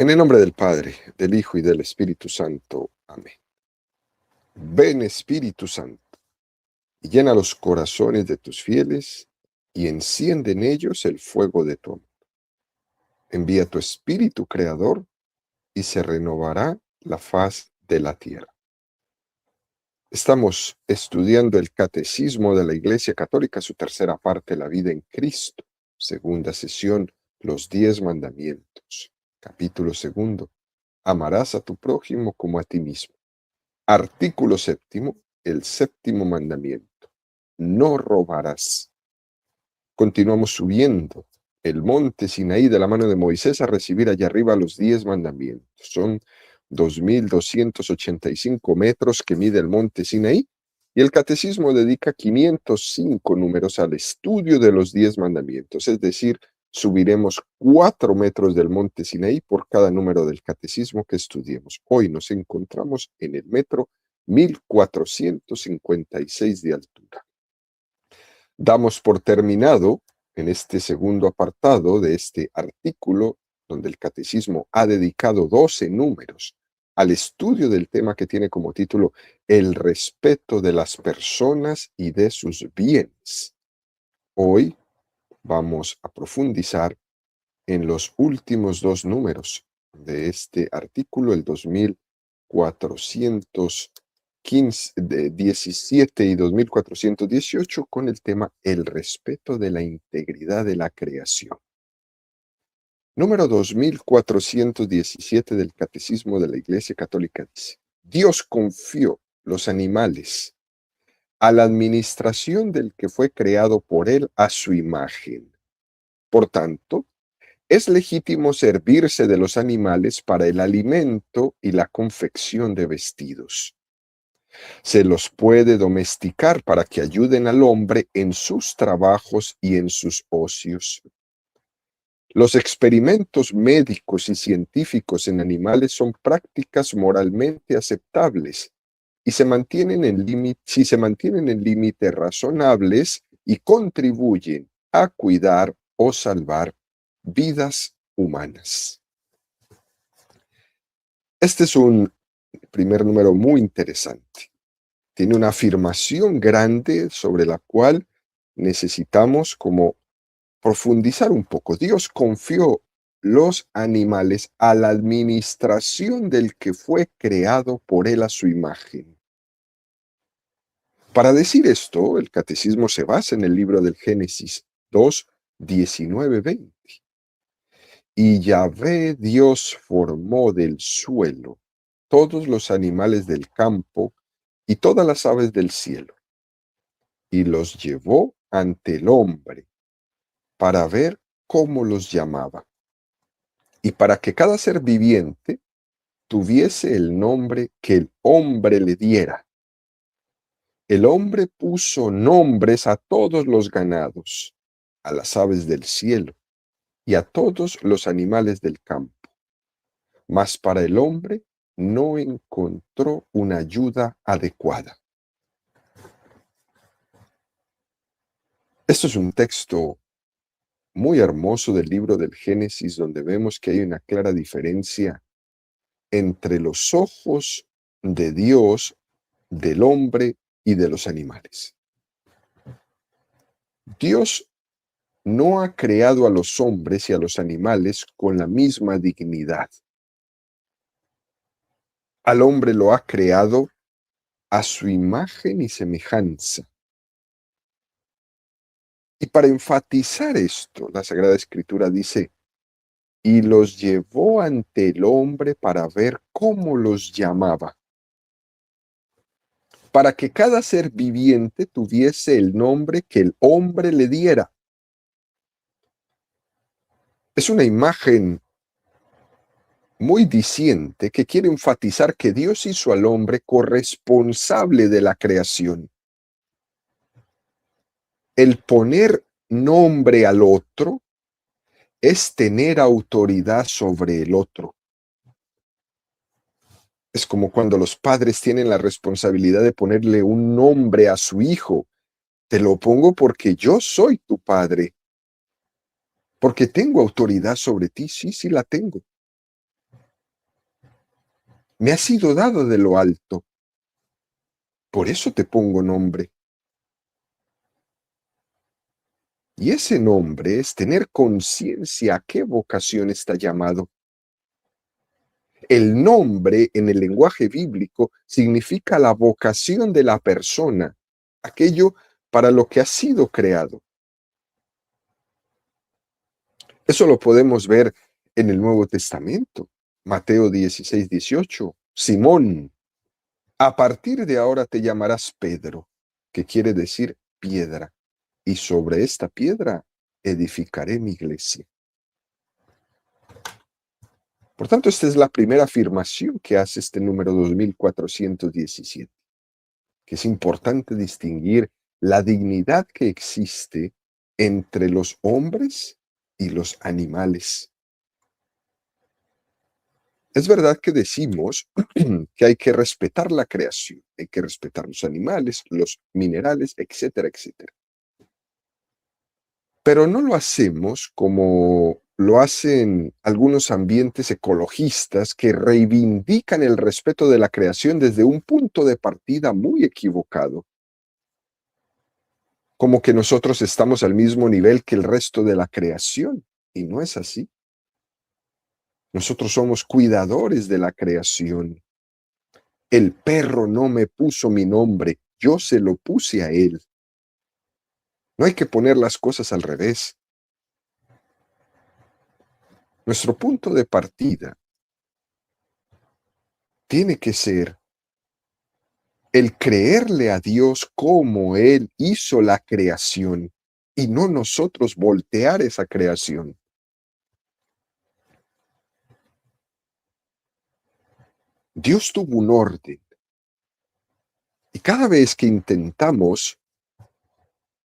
En el nombre del Padre, del Hijo y del Espíritu Santo. Amén. Ven, Espíritu Santo, y llena los corazones de tus fieles, y enciende en ellos el fuego de tu amor. Envía tu Espíritu Creador, y se renovará la faz de la tierra. Estamos estudiando el Catecismo de la Iglesia Católica, su tercera parte, la vida en Cristo. Segunda sesión, los 10 mandamientos. Capítulo segundo, amarás a tu prójimo como a ti mismo. Artículo séptimo, el séptimo mandamiento. No robarás. Continuamos subiendo el monte Sinaí de la mano de Moisés a recibir allá arriba los 10 mandamientos. Son 2.285 metros que mide el monte Sinaí, y el catecismo dedica 505 números al estudio de los 10 mandamientos, es decir, subiremos 4 metros del monte Sinaí por cada número del catecismo que estudiemos. Hoy nos encontramos en el metro 1456 de altura. Damos por terminado en este segundo apartado de este artículo, donde el catecismo ha dedicado 12 números al estudio del tema que tiene como título El respeto de las personas y de sus bienes. Hoy vamos a profundizar en los últimos 2 números de este artículo, el 2417 y 2418, con el tema El respeto de la integridad de la creación. Número 2417 del Catecismo de la Iglesia Católica dice: Dios confió los animales a la administración del que fue creado por él a su imagen. Por tanto, es legítimo servirse de los animales para el alimento y la confección de vestidos. Se los puede domesticar para que ayuden al hombre en sus trabajos y en sus ocios. Los experimentos médicos y científicos en animales son prácticas moralmente aceptables y si se mantienen en límites razonables y contribuyen a cuidar o salvar vidas humanas. Este es un primer número muy interesante. Tiene una afirmación grande sobre la cual necesitamos como profundizar un poco. Dios confió los animales a la administración del que fue creado por él a su imagen. Para decir esto, el catecismo se basa en el libro del Génesis 2, 19, 20. Y Yahvé Dios formó del suelo todos los animales del campo y todas las aves del cielo, y los llevó ante el hombre para ver cómo los llamaba, y para que cada ser viviente tuviese el nombre que el hombre le diera. El hombre puso nombres a todos los ganados, a las aves del cielo y a todos los animales del campo. Mas para el hombre no encontró una ayuda adecuada. Esto es un texto muy hermoso del libro del Génesis, donde vemos que hay una clara diferencia entre los ojos de Dios, del hombre y de los animales. Dios no ha creado a los hombres y a los animales con la misma dignidad. Al hombre lo ha creado a su imagen y semejanza. Y para enfatizar esto, la Sagrada Escritura dice: y los llevó ante el hombre para ver cómo los llamaba, para que cada ser viviente tuviese el nombre que el hombre le diera. Es una imagen muy diciente que quiere enfatizar que Dios hizo al hombre corresponsable de la creación. El poner nombre al otro es tener autoridad sobre el otro. Es como cuando los padres tienen la responsabilidad de ponerle un nombre a su hijo. Te lo pongo porque yo soy tu padre. Porque tengo autoridad sobre ti, sí la tengo. Me ha sido dado de lo alto. Por eso te pongo nombre. Y ese nombre es tener conciencia a qué vocación está llamado. El nombre en el lenguaje bíblico significa la vocación de la persona, aquello para lo que ha sido creado. Eso lo podemos ver en el Nuevo Testamento. Mateo 16:18. Simón, a partir de ahora te llamarás Pedro, que quiere decir piedra, y sobre esta piedra edificaré mi iglesia. Por tanto, esta es la primera afirmación que hace este número 2417, que es importante distinguir la dignidad que existe entre los hombres y los animales. Es verdad que decimos que hay que respetar la creación, hay que respetar los animales, los minerales, etcétera, etcétera. Pero no lo hacemos como lo hacen algunos ambientes ecologistas que reivindican el respeto de la creación desde un punto de partida muy equivocado, como que nosotros estamos al mismo nivel que el resto de la creación, y no es así. Nosotros somos cuidadores de la creación. El perro no me puso mi nombre, yo se lo puse a él. No hay que poner las cosas al revés. Nuestro punto de partida tiene que ser el creerle a Dios como Él hizo la creación y no nosotros voltear esa creación. Dios tuvo un orden y cada vez que intentamos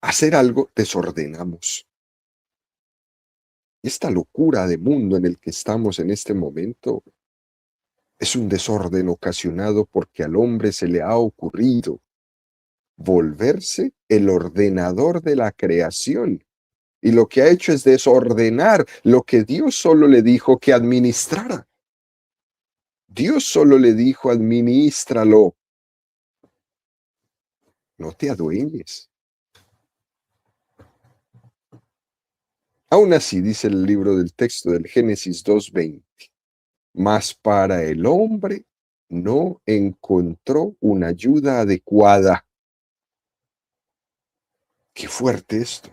hacer algo, desordenamos. Esta locura de mundo en el que estamos en este momento es un desorden ocasionado porque al hombre se le ha ocurrido volverse el ordenador de la creación. Y lo que ha hecho es desordenar lo que Dios solo le dijo que administrara. Dios solo le dijo, administralo, no te adueñes. Aún así, dice el libro del texto del Génesis 2:20, mas para el hombre no encontró una ayuda adecuada. Qué fuerte esto.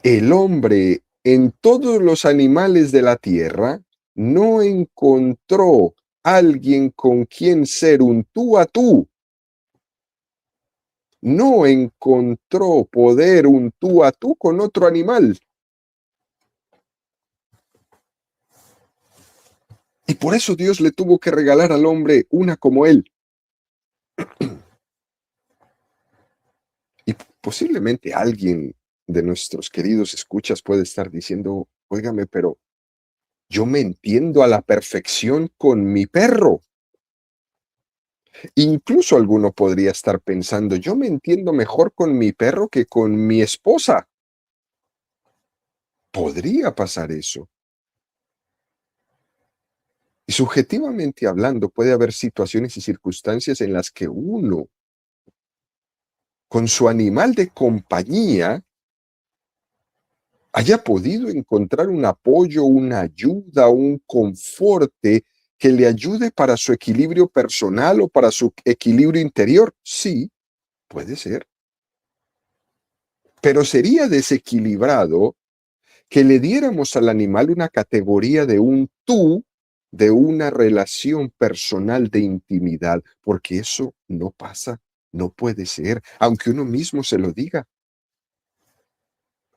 El hombre en todos los animales de la tierra no encontró alguien con quien ser un tú a tú. No encontró poder un tú a tú con otro animal. Y por eso Dios le tuvo que regalar al hombre una como él. Y posiblemente alguien de nuestros queridos escuchas puede estar diciendo, óigame, pero yo me entiendo a la perfección con mi perro. Incluso alguno podría estar pensando, yo me entiendo mejor con mi perro que con mi esposa. Podría pasar eso. Y subjetivamente hablando, puede haber situaciones y circunstancias en las que uno, con su animal de compañía, haya podido encontrar un apoyo, una ayuda, un conforte que le ayude para su equilibrio personal o para su equilibrio interior. Sí, puede ser. Pero sería desequilibrado que le diéramos al animal una categoría de un tú, de una relación personal de intimidad, porque eso no pasa, no puede ser, aunque uno mismo se lo diga.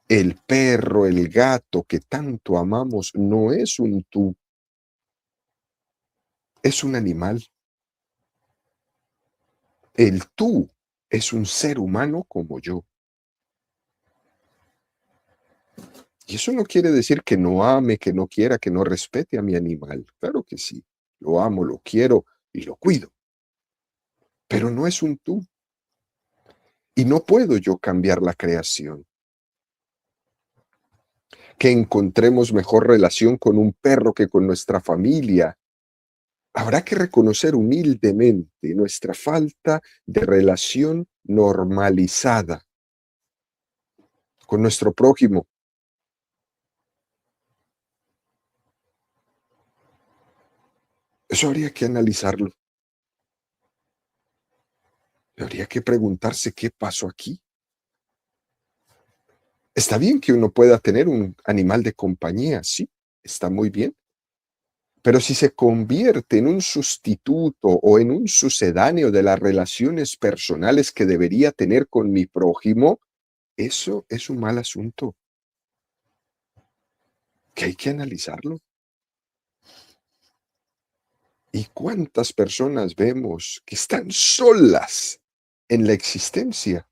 El perro, el gato que tanto amamos no es un tú, es un animal. El tú es un ser humano como yo. Y eso no quiere decir que no ame, que no quiera, que no respete a mi animal. Claro que sí, lo amo, lo quiero y lo cuido, pero no es un tú. Y no puedo yo cambiar la creación. Que encontremos mejor relación con un perro que con nuestra familia. Habrá que reconocer humildemente nuestra falta de relación normalizada con nuestro prójimo. Eso habría que analizarlo. Habría que preguntarse qué pasó aquí. Está bien que uno pueda tener un animal de compañía, sí, está muy bien. Pero si se convierte en un sustituto o en un sucedáneo de las relaciones personales que debería tener con mi prójimo, eso es un mal asunto que hay que analizarlo. ¿Y cuántas personas vemos que están solas en la existencia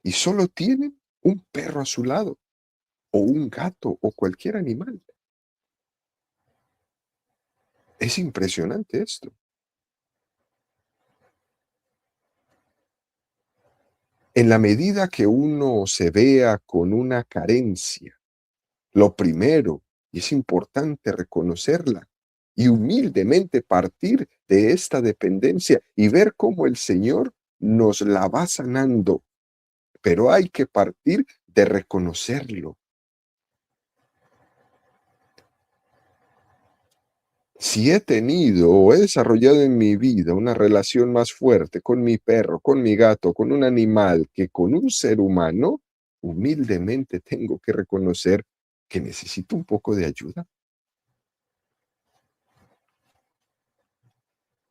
y solo tienen un perro a su lado o un gato o cualquier animal? Es impresionante esto. En la medida que uno se vea con una carencia, lo primero, y es importante reconocerla, y humildemente partir de esta dependencia y ver cómo el Señor nos la va sanando, pero hay que partir de reconocerlo. Si he tenido o he desarrollado en mi vida una relación más fuerte con mi perro, con mi gato, con un animal que con un ser humano, humildemente tengo que reconocer que necesito un poco de ayuda.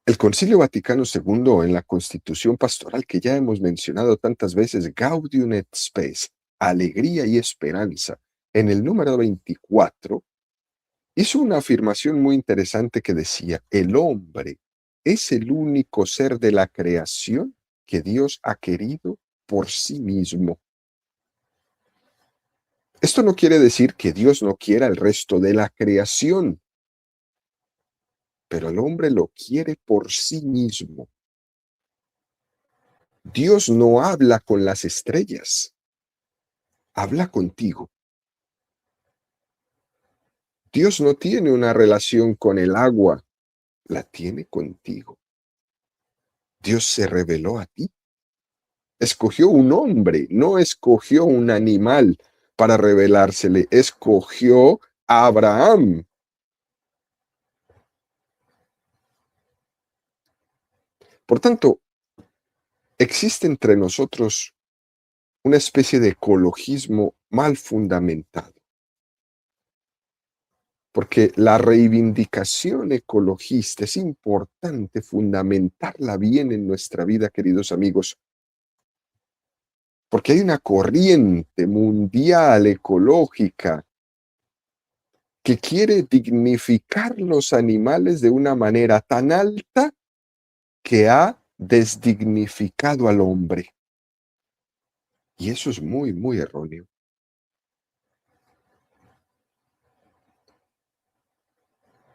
El Concilio Vaticano II, en la Constitución Pastoral que ya hemos mencionado tantas veces, Gaudium et Spes, alegría y esperanza, en el número 24, hizo una afirmación muy interesante que decía: el hombre es el único ser de la creación que Dios ha querido por sí mismo. Esto no quiere decir que Dios no quiera el resto de la creación, pero el hombre lo quiere por sí mismo. Dios no habla con las estrellas, habla contigo. Dios no tiene una relación con el agua, la tiene contigo. Dios se reveló a ti. Escogió un hombre, no escogió un animal para revelársele, escogió a Abraham. Por tanto, existe entre nosotros una especie de ecologismo mal fundamentado, porque la reivindicación ecologista es importante fundamentarla bien en nuestra vida, queridos amigos, porque hay una corriente mundial ecológica que quiere dignificar los animales de una manera tan alta que ha desdignificado al hombre. Y eso es muy, muy erróneo.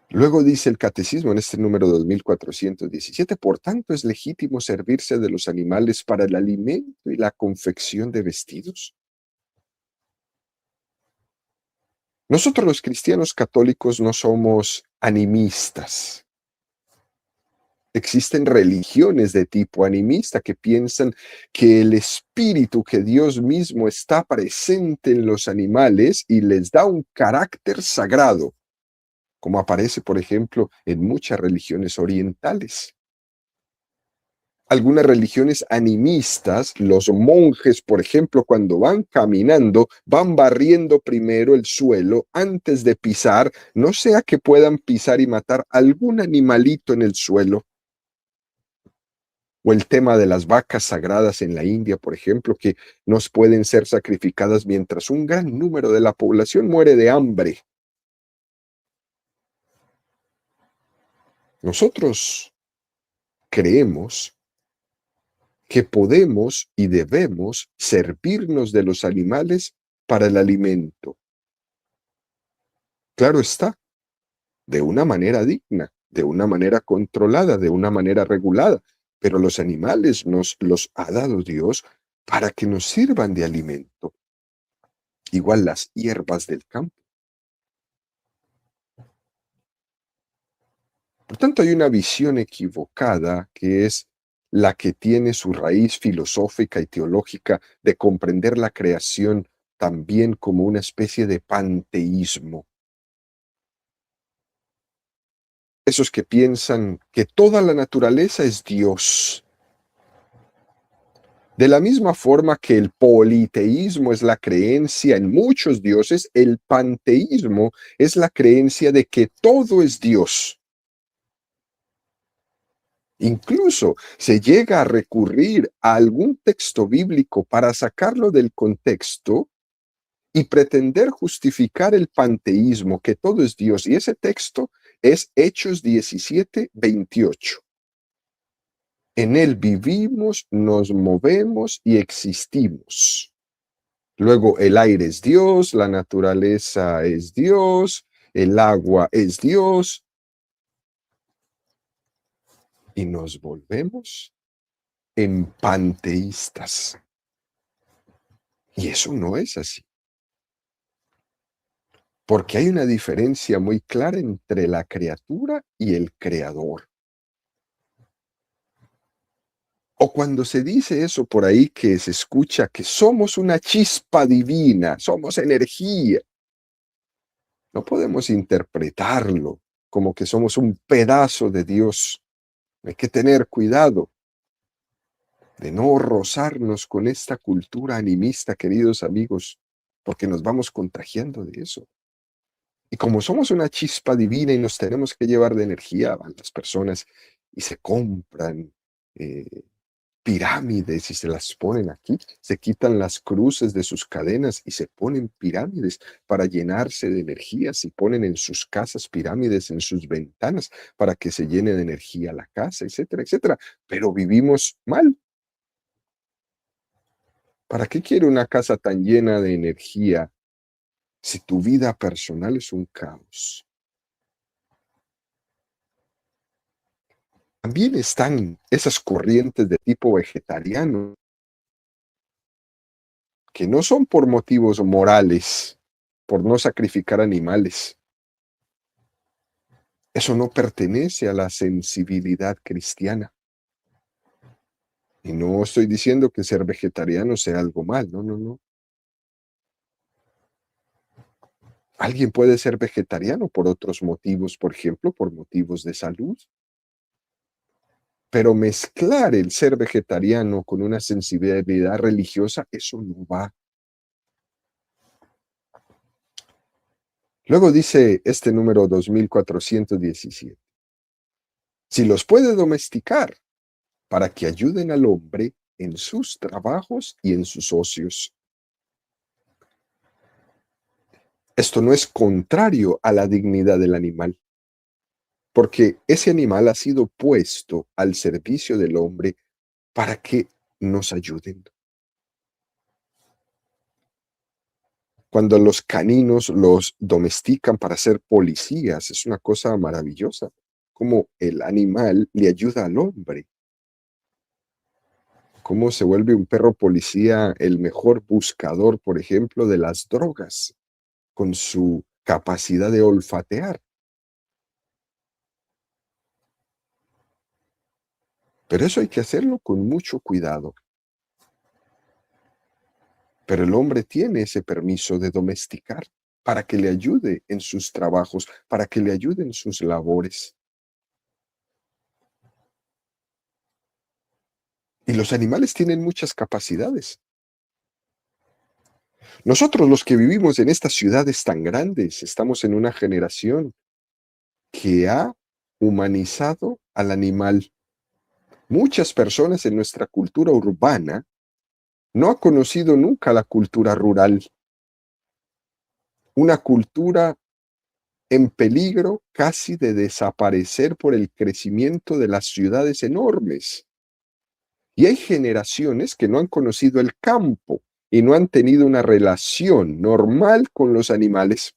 Luego dice el catecismo en este número 2417, por tanto es legítimo servirse de los animales para el alimento y la confección de vestidos. Nosotros los cristianos católicos no somos animistas. Existen religiones de tipo animista que piensan que el espíritu, que Dios mismo está presente en los animales y les da un carácter sagrado, como aparece, por ejemplo, en muchas religiones orientales. Algunas religiones animistas, los monjes, por ejemplo, cuando van caminando, van barriendo primero el suelo antes de pisar, no sea que puedan pisar y matar algún animalito en el suelo. O el tema de las vacas sagradas en la India, por ejemplo, que no pueden ser sacrificadas mientras un gran número de la población muere de hambre. Nosotros creemos que podemos y debemos servirnos de los animales para el alimento. Claro está, de una manera digna, de una manera controlada, de una manera regulada, pero los animales nos los ha dado Dios para que nos sirvan de alimento. Igual las hierbas del campo. Por tanto, hay una visión equivocada que es la que tiene su raíz filosófica y teológica de comprender la creación también como una especie de panteísmo. Esos que piensan que toda la naturaleza es Dios. De la misma forma que el politeísmo es la creencia en muchos dioses, el panteísmo es la creencia de que todo es Dios. Incluso se llega a recurrir a algún texto bíblico para sacarlo del contexto y pretender justificar el panteísmo, que todo es Dios. Y ese texto es Hechos 17:28. En él vivimos, nos movemos y existimos. Luego, el aire es Dios, la naturaleza es Dios, el agua es Dios, y nos volvemos en panteístas. Y eso no es así, porque hay una diferencia muy clara entre la criatura y el creador. O cuando se dice eso por ahí que se escucha que somos una chispa divina, somos energía, no podemos interpretarlo como que somos un pedazo de Dios. Hay que tener cuidado de no rozarnos con esta cultura animista, queridos amigos, porque nos vamos contagiando de eso. Y como somos una chispa divina y nos tenemos que llevar de energía, van las personas y se compran pirámides y se las ponen aquí, se quitan las cruces de sus cadenas y se ponen pirámides para llenarse de energías y ponen en sus casas pirámides en sus ventanas para que se llene de energía la casa, etcétera, etcétera. Pero vivimos mal. ¿Para qué quiere una casa tan llena de energía si tu vida personal es un caos? También están esas corrientes de tipo vegetariano que no son por motivos morales, por no sacrificar animales. Eso no pertenece a la sensibilidad cristiana. Y no estoy diciendo que ser vegetariano sea algo mal, no, no, no. Alguien puede ser vegetariano por otros motivos, por ejemplo, por motivos de salud. Pero mezclar el ser vegetariano con una sensibilidad religiosa, eso no va. Luego dice este número 2417, si los puede domesticar para que ayuden al hombre en sus trabajos y en sus ocios. Esto no es contrario a la dignidad del animal, porque ese animal ha sido puesto al servicio del hombre para que nos ayuden. Cuando los caninos los domestican para ser policías, es una cosa maravillosa, como el animal le ayuda al hombre, cómo se vuelve un perro policía el mejor buscador, por ejemplo, de las drogas, con su capacidad de olfatear. Pero eso hay que hacerlo con mucho cuidado. Pero el hombre tiene ese permiso de domesticar para que le ayude en sus trabajos, para que le ayude en sus labores. Y los animales tienen muchas capacidades. Nosotros los que vivimos en estas ciudades tan grandes, estamos en una generación que ha humanizado al animal. Muchas personas en nuestra cultura urbana no ha conocido nunca la cultura rural, una cultura en peligro casi de desaparecer por el crecimiento de las ciudades enormes. Y hay generaciones que no han conocido el campo y no han tenido una relación normal con los animales.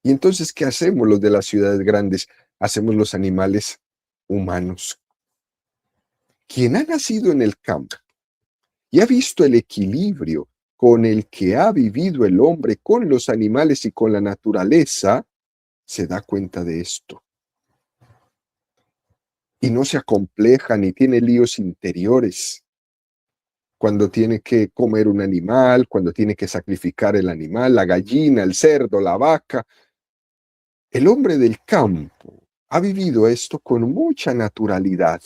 Y entonces, ¿qué hacemos los de las ciudades grandes? Hacemos los animales humanos. Quien ha nacido en el campo y ha visto el equilibrio con el que ha vivido el hombre con los animales y con la naturaleza, se da cuenta de esto. y no se acompleja ni tiene líos interiores. Cuando tiene que comer un animal, cuando tiene que sacrificar el animal, la gallina, el cerdo, la vaca. El hombre del campo ha vivido esto con mucha naturalidad.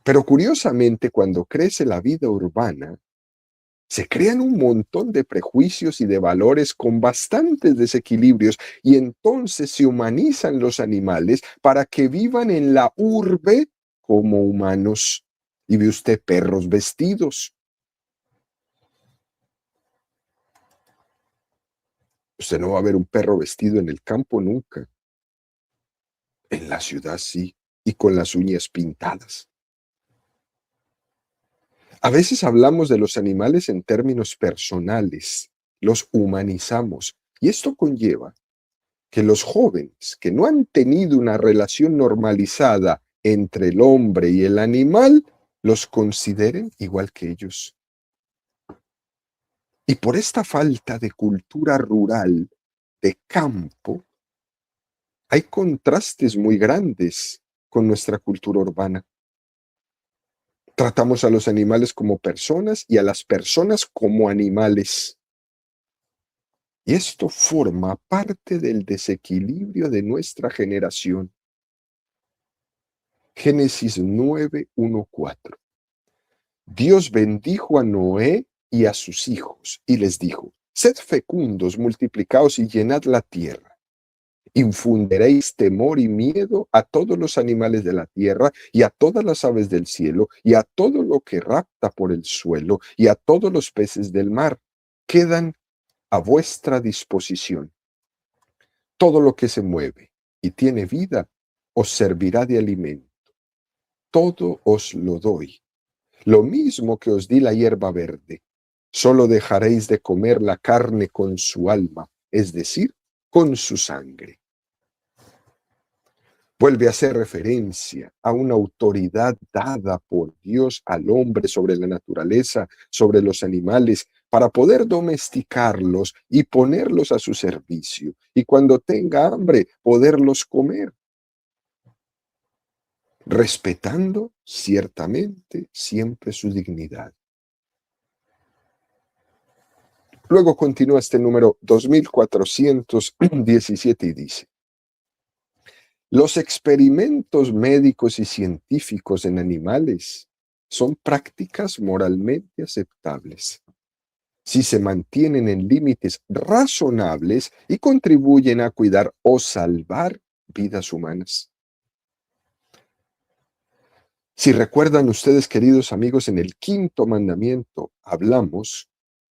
Pero curiosamente, cuando crece la vida urbana, se crean un montón de prejuicios y de valores con bastantes desequilibrios y entonces se humanizan los animales para que vivan en la urbe como humanos. Y ve usted perros vestidos. Usted no va a ver un perro vestido en el campo nunca. En la ciudad sí, y con las uñas pintadas. A veces hablamos de los animales en términos personales, los humanizamos, y esto conlleva que los jóvenes que no han tenido una relación normalizada entre el hombre y el animal, los consideren igual que ellos. Y por esta falta de cultura rural, de campo, hay contrastes muy grandes con nuestra cultura urbana. Tratamos a los animales como personas y a las personas como animales. Y esto forma parte del desequilibrio de nuestra generación. Génesis 9:1-4. Dios bendijo a Noé y a sus hijos y les dijo: sed fecundos, multiplicaos y llenad la tierra. Infundiréis temor y miedo a todos los animales de la tierra y a todas las aves del cielo y a todo lo que rapta por el suelo y a todos los peces del mar. Quedan a vuestra disposición. Todo lo que se mueve y tiene vida os servirá de alimento. Todo os lo doy. Lo mismo que os di la hierba verde. Solo dejaréis de comer la carne con su alma, es decir, con su sangre. Vuelve a hacer referencia a una autoridad dada por Dios al hombre sobre la naturaleza, sobre los animales, para poder domesticarlos y ponerlos a su servicio. Y cuando tenga hambre, poderlos comer, respetando ciertamente siempre su dignidad. Luego continúa este número 2417 y dice: los experimentos médicos y científicos en animales son prácticas moralmente aceptables si se mantienen en límites razonables y contribuyen a cuidar o salvar vidas humanas. Si recuerdan ustedes, queridos amigos, en el quinto mandamiento hablamos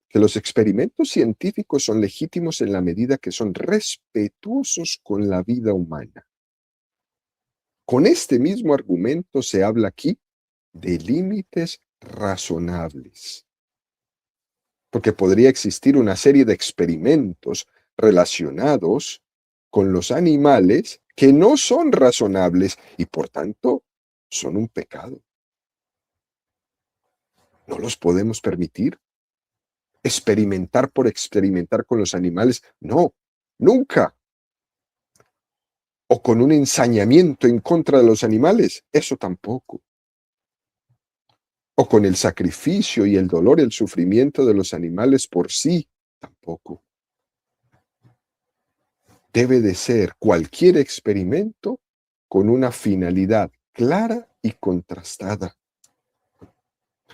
que los experimentos científicos son legítimos en la medida que son respetuosos con la vida humana. Con este mismo argumento se habla aquí de límites razonables, porque podría existir una serie de experimentos relacionados con los animales que no son razonables y por tanto son un pecado. No los podemos permitir. Experimentar por experimentar con los animales, no, nunca. O con un ensañamiento en contra de los animales, eso tampoco. O con el sacrificio y el dolor y el sufrimiento de los animales por sí, tampoco. Debe de ser cualquier experimento con una finalidad clara y contrastada.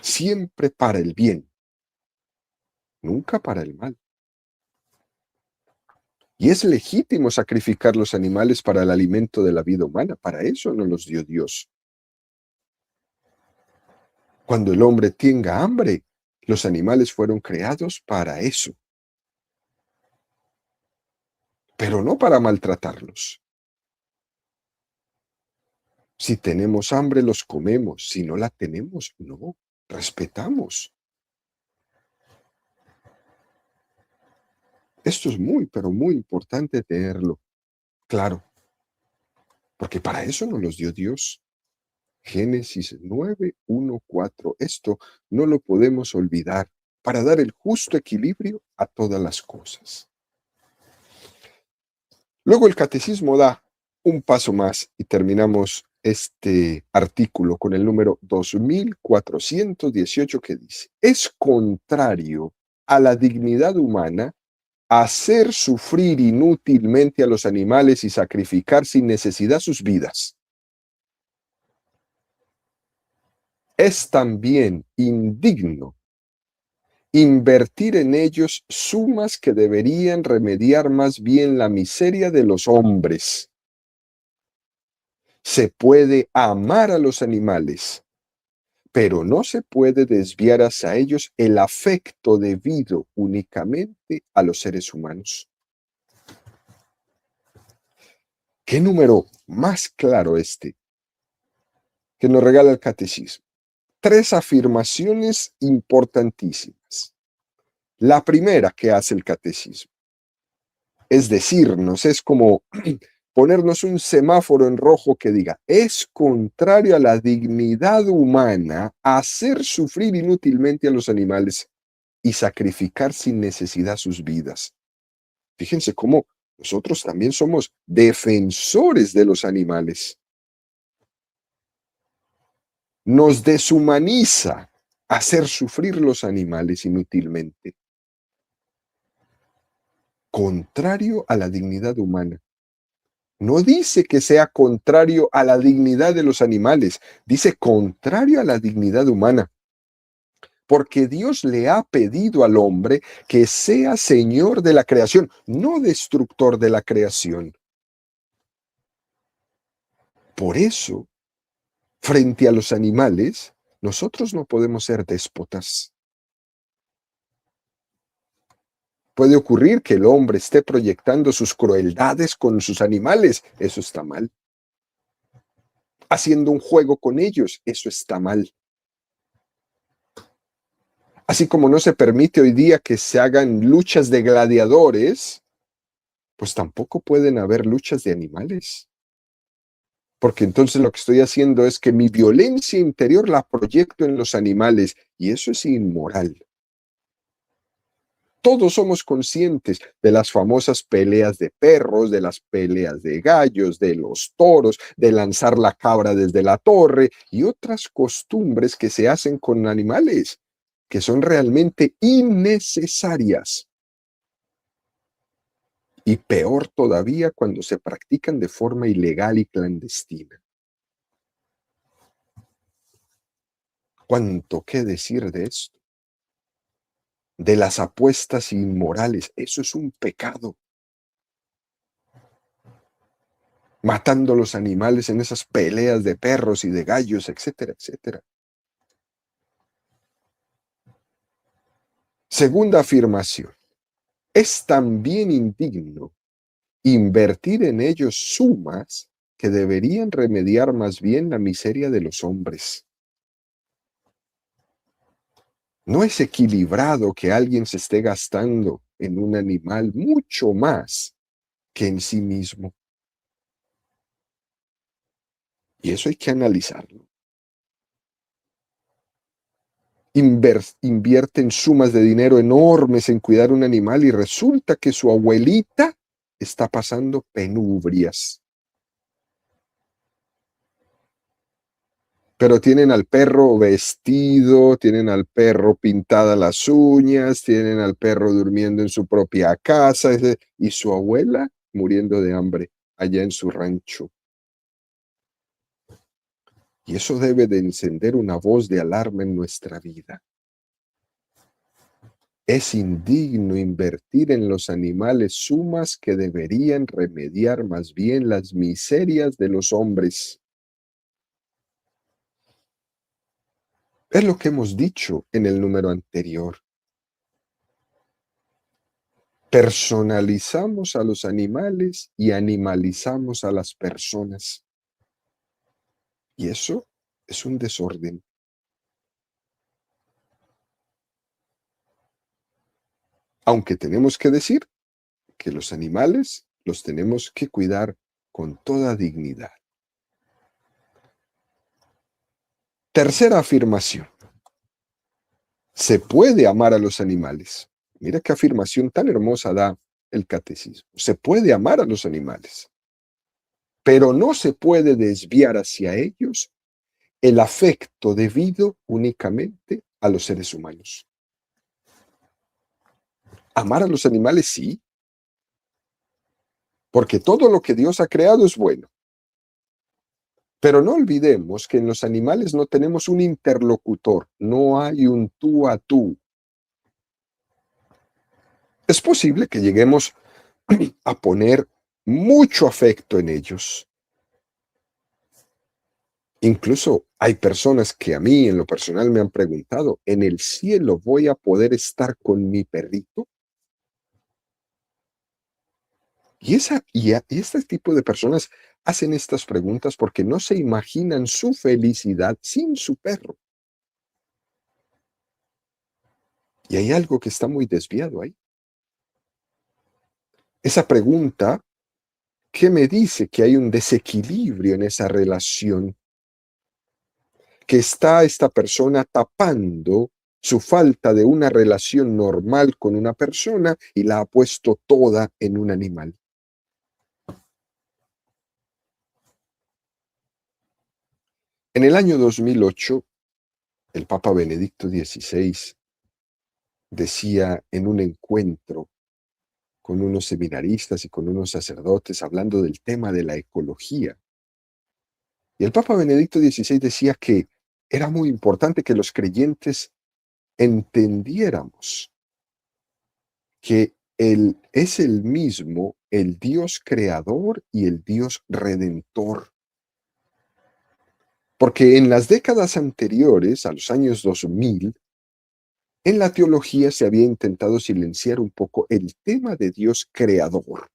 Siempre para el bien, nunca para el mal. Y es legítimo sacrificar los animales para el alimento de la vida humana. Para eso nos los dio Dios. Cuando el hombre tenga hambre, los animales fueron creados para eso. Pero no para maltratarlos. Si tenemos hambre, los comemos. Si no la tenemos, no. Respetamos. Esto es muy, pero muy importante tenerlo claro. Porque para eso nos los dio Dios. Génesis 9:1-4. Esto no lo podemos olvidar para dar el justo equilibrio a todas las cosas. Luego el catecismo da Un paso más y terminamos este artículo con el número 2418 que dice: es contrario a la dignidad humana hacer sufrir inútilmente a los animales y sacrificar sin necesidad sus vidas. Es también indigno invertir en ellos sumas que deberían remediar más bien la miseria de los hombres. Se puede amar a los animales, pero no se puede desviar hacia ellos el afecto debido únicamente a los seres humanos. ¿Qué número más claro este que nos regala el catecismo? Tres afirmaciones importantísimas. La primera que hace el catecismo es decirnos, es como ponernos un semáforo en rojo que diga: es contrario a la dignidad humana hacer sufrir inútilmente a los animales y sacrificar sin necesidad sus vidas. Fíjense cómo nosotros también somos defensores de los animales. Nos deshumaniza hacer sufrir los animales inútilmente. Contrario a la dignidad humana. No dice que sea contrario a la dignidad de los animales, dice contrario a la dignidad humana. Porque Dios le ha pedido al hombre que sea señor de la creación, no destructor de la creación. Por eso, frente a los animales, nosotros no podemos ser déspotas. Puede ocurrir que el hombre esté proyectando sus crueldades con sus animales, eso está mal. Haciendo un juego con ellos, eso está mal. Así como no se permite hoy día que se hagan luchas de gladiadores, pues tampoco pueden haber luchas de animales. Porque entonces lo que estoy haciendo es que mi violencia interior la proyecto en los animales y eso es inmoral. Todos somos conscientes de las famosas peleas de perros, de las peleas de gallos, de los toros, de lanzar la cabra desde la torre y otras costumbres que se hacen con animales, que son realmente innecesarias. Y peor todavía cuando se practican de forma ilegal y clandestina. ¿Cuánto qué decir de esto? De las apuestas inmorales, eso es un pecado. Matando los animales en esas peleas de perros y de gallos, etcétera, etcétera. Segunda afirmación, es también indigno invertir en ellos sumas que deberían remediar más bien la miseria de los hombres. No es equilibrado que alguien se esté gastando en un animal mucho más que en sí mismo. Y eso hay que analizarlo. Invierten sumas de dinero enormes en cuidar un animal y resulta que su abuelita está pasando penurias. Pero tienen al perro vestido, tienen al perro pintadas las uñas, tienen al perro durmiendo en su propia casa y su abuela muriendo de hambre allá en su rancho. Y eso debe de encender una voz de alarma en nuestra vida. Es indigno invertir en los animales sumas que deberían remediar más bien las miserias de los hombres. Es lo que hemos dicho en el número anterior. Personalizamos a los animales y animalizamos a las personas. Y eso es un desorden. Aunque tenemos que decir que los animales los tenemos que cuidar con toda dignidad. Tercera afirmación. Se puede amar a los animales. Mira qué afirmación tan hermosa da el catecismo. Se puede amar a los animales. pero no se puede desviar hacia ellos el afecto debido únicamente a los seres humanos. Amar a los animales sí, porque todo lo que Dios ha creado es bueno. Pero no olvidemos que en los animales no tenemos un interlocutor, no hay un tú a tú. Es posible que lleguemos a poner mucho afecto en ellos. Incluso hay personas que a mí en lo personal me han preguntado, ¿en el cielo voy a poder estar con mi perrito? Y este tipo de personas hacen estas preguntas porque no se imaginan su felicidad sin su perro. Y hay algo que está muy desviado ahí. Esa pregunta, ¿qué me dice? Que hay un desequilibrio en esa relación, que está esta persona tapando su falta de una relación normal con una persona y la ha puesto toda en un animal. En el año 2008, el Papa Benedicto XVI decía en un encuentro con unos seminaristas y con unos sacerdotes hablando del tema de la ecología. Y el Papa Benedicto XVI decía que era muy importante que los creyentes entendiéramos que Él es el mismo, el Dios creador y el Dios redentor. Porque en las décadas anteriores, a los años 2000, en la teología se había intentado silenciar un poco el tema de Dios creador,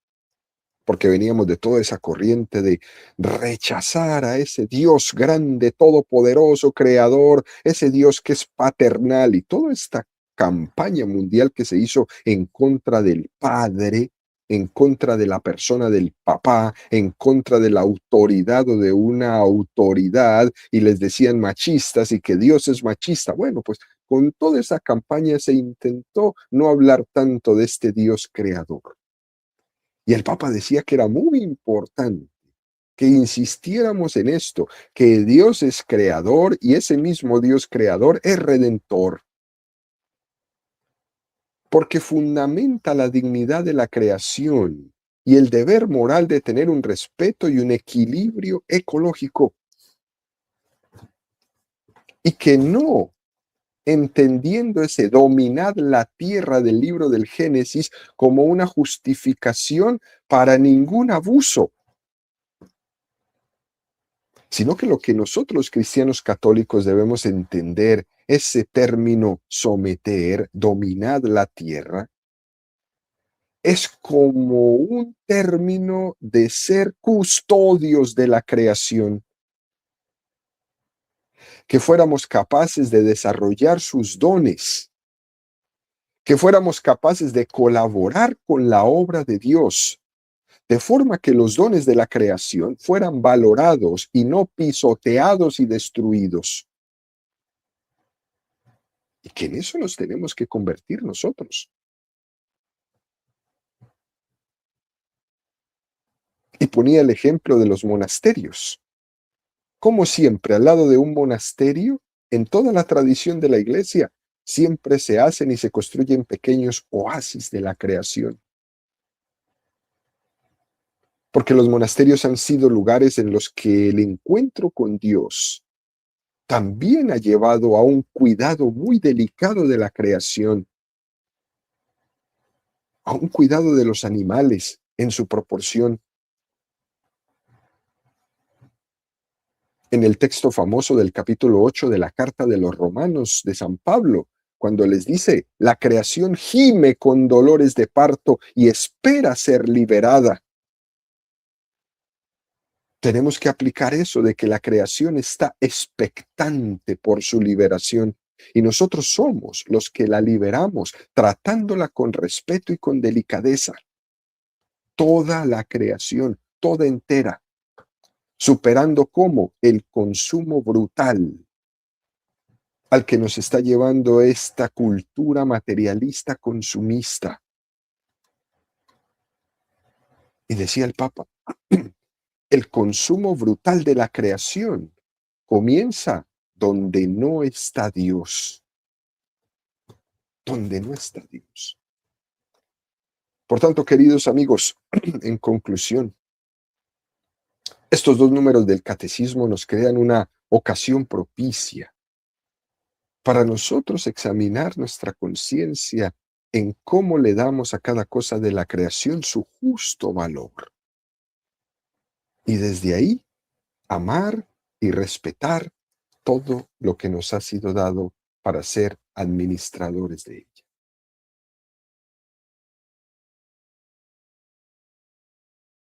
porque veníamos de toda esa corriente de rechazar a ese Dios grande, todopoderoso, creador, ese Dios que es paternal, y toda esta campaña mundial que se hizo en contra del Padre, en contra de la persona del papá, en contra de la autoridad o de una autoridad, y les decían machistas y que Dios es machista. Bueno, pues con toda esa campaña se intentó no hablar tanto de este Dios creador. Y el Papa decía que era muy importante que insistiéramos en esto, que Dios es creador y ese mismo Dios creador es redentor, porque fundamenta la dignidad de la creación y el deber moral de tener un respeto y un equilibrio ecológico, y que no, entendiendo ese dominad la tierra del libro del Génesis como una justificación para ningún abuso, sino que lo que nosotros cristianos católicos debemos entender, ese término someter, dominad la tierra, es como un término de ser custodios de la creación, que fuéramos capaces de desarrollar sus dones, que fuéramos capaces de colaborar con la obra de Dios, de forma que los dones de la creación fueran valorados y no pisoteados y destruidos. Y que en eso nos tenemos que convertir nosotros. Y ponía el ejemplo de los monasterios. Como siempre, al lado de un monasterio, en toda la tradición de la iglesia, siempre se hacen y se construyen pequeños oasis de la creación. Porque los monasterios han sido lugares en los que el encuentro con Dios también ha llevado a un cuidado muy delicado de la creación, a un cuidado de los animales en su proporción. En el texto famoso del capítulo 8 de la Carta de los Romanos de San Pablo, cuando les dice, la creación gime con dolores de parto y espera ser liberada. Tenemos que aplicar eso de que la creación está expectante por su liberación y nosotros somos los que la liberamos, tratándola con respeto y con delicadeza. Toda la creación, toda entera, superando como el consumo brutal al que nos está llevando esta cultura materialista consumista. Y decía el Papa, El consumo brutal de la creación comienza donde no está Dios, donde no está Dios. Por tanto, queridos amigos, en conclusión, estos dos números del catecismo nos crean una ocasión propicia para nosotros examinar nuestra conciencia en cómo le damos a cada cosa de la creación su justo valor. Y desde ahí, amar y respetar todo lo que nos ha sido dado para ser administradores de él.